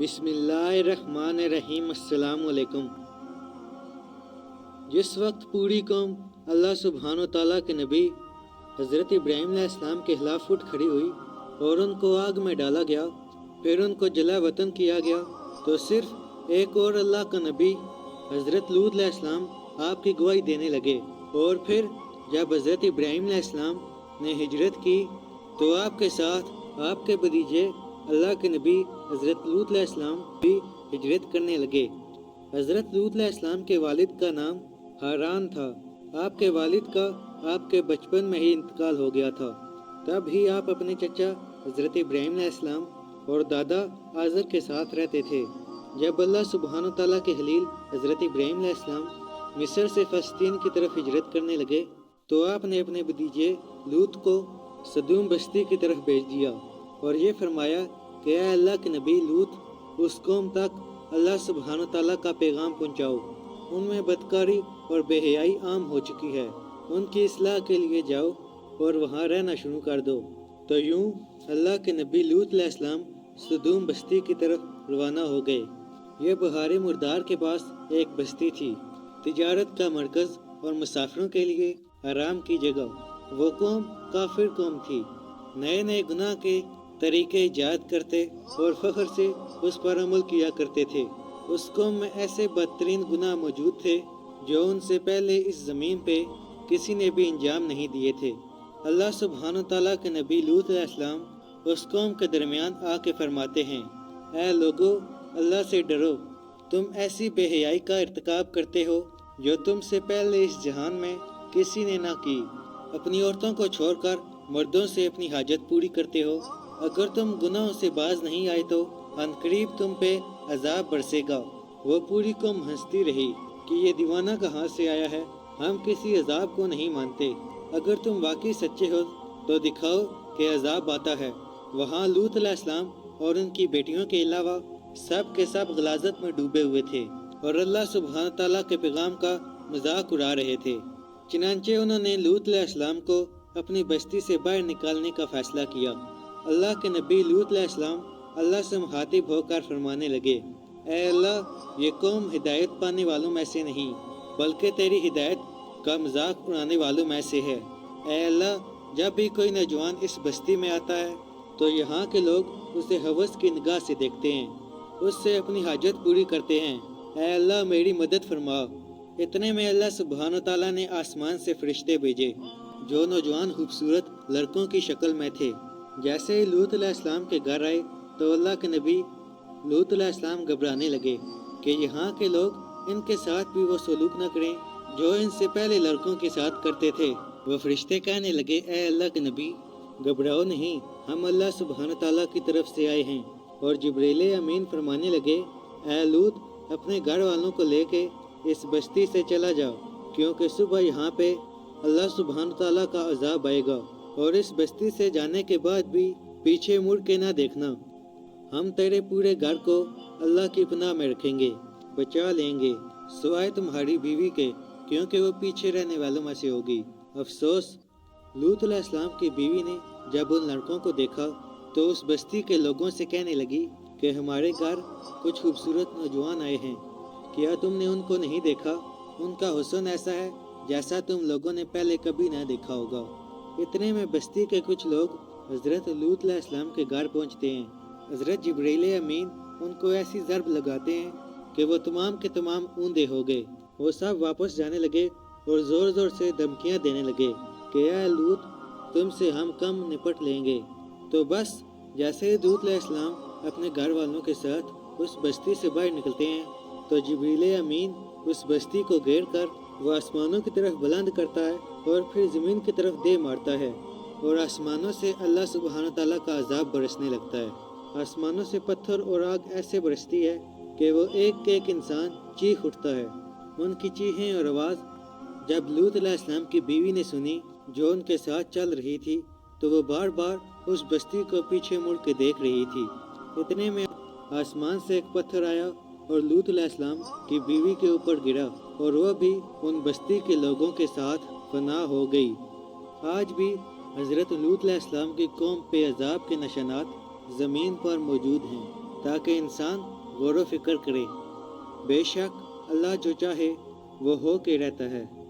بسم اللہ الرحمن الرحیم۔ السلام علیکم۔ جس وقت پوری قوم اللہ سبحانہ و تعالیٰ کے نبی حضرت ابراہیم علیہ السلام کے خلاف اٹھ کھڑی ہوئی اور ان کو آگ میں ڈالا گیا، پھر ان کو جلا وطن کیا گیا، تو صرف ایک اور اللہ کا نبی حضرت لوط علیہ السلام آپ کی گواہی دینے لگے۔ اور پھر جب حضرت ابراہیم علیہ السلام نے ہجرت کی تو آپ کے ساتھ آپ کے بھتیجے اللہ کے نبی حضرت لوط علیہ السلام بھی ہجرت کرنے لگے۔ حضرت لوط علیہ السلام کے والد کا نام حاران تھا۔ آپ کے والد کا آپ کے بچپن میں ہی انتقال ہو گیا تھا۔ تب ہی آپ اپنے چچا حضرت ابراہیم علیہ السلام اور دادا آزر کے ساتھ رہتے تھے۔ جب اللہ سبحانہ تعالیٰ کے خلیل حضرت ابراہیم علیہ السلام مصر سے فلسطین کی طرف ہجرت کرنے لگے تو آپ نے اپنے بھتیجے لوط کو سدوم بستی کی طرف بھیج دیا اور یہ فرمایا کہ اے اللہ کے نبی لوط، اس قوم تک اللہ سبحانہ تعالیٰ کا پیغام پہنچاؤ۔ ان میں بدکاری اور بے حیائی عام ہو چکی ہے، ان کی اصلاح کے لیے جاؤ اور وہاں رہنا شروع کر دو۔ تو یوں اللہ کے نبی لوط علیہ السلام سدوم بستی کی طرف روانہ ہو گئے۔ یہ بحار مردار کے پاس ایک بستی تھی، تجارت کا مرکز اور مسافروں کے لیے آرام کی جگہ۔ وہ قوم کافر قوم تھی، نئے نئے گناہ کے طریقے ایجاد کرتے اور فخر سے اس پر عمل کیا کرتے تھے۔ اس قوم میں ایسے بدترین گناہ موجود تھے جو ان سے پہلے اس زمین پہ کسی نے بھی انجام نہیں دیے تھے۔ اللہ سبحانہ تعالیٰ کے نبی لوط علیہ السلام اس قوم کے درمیان آ کے فرماتے ہیں، اے لوگو، اللہ سے ڈرو، تم ایسی بے حیائی کا ارتکاب کرتے ہو جو تم سے پہلے اس جہان میں کسی نے نہ کی۔ اپنی عورتوں کو چھوڑ کر مردوں سے اپنی حاجت پوری کرتے ہو۔ اگر تم گناہوں سے باز نہیں آئے تو عنقریب تم پہ عذاب برسے گا۔ وہ پوری قوم ہنستی رہی کہ یہ دیوانہ کہاں سے آیا ہے، ہم کسی عذاب کو نہیں مانتے۔ اگر تم واقعی سچے ہو تو دکھاؤ کہ عذاب آتا ہے۔ وہاں لوط علیہ السلام اور ان کی بیٹیوں کے علاوہ سب کے سب غلاظت میں ڈوبے ہوئے تھے اور اللہ سبحانہ تعالیٰ کے پیغام کا مذاق اڑا رہے تھے۔ چنانچہ انہوں نے لوط علیہ السلام کو اپنی بستی سے باہر نکالنے کا فیصلہ کیا۔ اللہ کے نبی لوط علیہ السلام اللہ سے مخاطب ہو کر فرمانے لگے، اے اللہ، یہ قوم ہدایت پانے والوں میں سے نہیں بلکہ تیری ہدایت کا مذاق اڑانے والوں میں سے ہے۔ اے اللہ، جب بھی کوئی نوجوان اس بستی میں آتا ہے تو یہاں کے لوگ اسے ہوس کی نگاہ سے دیکھتے ہیں، اس سے اپنی حاجت پوری کرتے ہیں۔ اے اللہ، میری مدد فرما۔ اتنے میں اللہ سبحانہ تعالیٰ نے آسمان سے فرشتے بھیجے جو نوجوان خوبصورت لڑکوں کی شکل میں تھے۔ جیسے ہی لوط علیہ السلام کے گھر آئے تو اللہ کے نبی لوط علیہ السلام گھبرانے لگے کہ یہاں کے لوگ ان کے ساتھ بھی وہ سلوک نہ کریں جو ان سے پہلے لڑکوں کے ساتھ کرتے تھے۔ وہ فرشتے کہنے لگے، اے اللہ کے نبی، گھبراؤ نہیں، ہم اللہ سبحانہ تعالیٰ کی طرف سے آئے ہیں۔ اور جبریل امین فرمانے لگے، اے لوط، اپنے گھر والوں کو لے کے اس بستی سے چلا جاؤ، کیونکہ صبح یہاں پہ اللہ سبحانہ تعالیٰ کا عذاب آئے گا، اور اس بستی سے جانے کے بعد بھی پیچھے مڑ کے نہ دیکھنا۔ ہم تیرے پورے گھر کو اللہ کی پناہ میں رکھیں گے، بچا لیں گے، سوائے تمہاری بیوی کے، کیونکہ وہ پیچھے رہنے والوں میں سے ہوگی۔ افسوس، لوط علیہ السلام کی بیوی نے جب ان لڑکوں کو دیکھا تو اس بستی کے لوگوں سے کہنے لگی کہ ہمارے گھر کچھ خوبصورت نوجوان آئے ہیں، کیا تم نے ان کو نہیں دیکھا؟ ان کا حسن ایسا ہے جیسا تم لوگوں نے پہلے کبھی نہ دیکھا ہوگا۔ اتنے میں بستی کے کچھ لوگ حضرت لوط علیہ السلام کے گھر پہنچتے ہیں۔ حضرت جبریل امین ان کو ایسی ضرب لگاتے ہیں کہ وہ تمام کے تمام اوندے ہو گئے۔ وہ سب واپس جانے لگے اور زور زور سے دھمکیاں دینے لگے کہ اے لوط، تم سے ہم کم نپٹ لیں گے۔ تو بس جیسے ہی لوط علیہ السلام اپنے گھر والوں کے ساتھ اس بستی سے باہر نکلتے ہیں تو جبریل امین اس بستی کو گھیر کر وہ آسمانوں کی طرف بلند کرتا ہے اور پھر زمین کی طرف دے مارتا ہے، اور آسمانوں سے اللہ سبحانہ تعالیٰ کا عذاب برسنے لگتا ہے۔ آسمانوں سے پتھر اور آگ ایسے برستی ہے کہ وہ ایک ایک انسان چیخ اٹھتا ہے۔ ان کی چیخیں اور آواز جب لوط علیہ السلام کی بیوی نے سنی جو ان کے ساتھ چل رہی تھی تو وہ بار بار اس بستی کو پیچھے مڑ کے دیکھ رہی تھی۔ اتنے میں آسمان سے ایک پتھر آیا اور لوط علیہ السلام کی بیوی کے اوپر گرا اور وہ بھی ان بستی کے لوگوں کے ساتھ فنا ہو گئی۔ آج بھی حضرت لوط علیہ السلام کی قوم پہ عذاب کے نشانات زمین پر موجود ہیں، تاکہ انسان غور و فکر کرے۔ بے شک اللہ جو چاہے وہ ہو کے رہتا ہے۔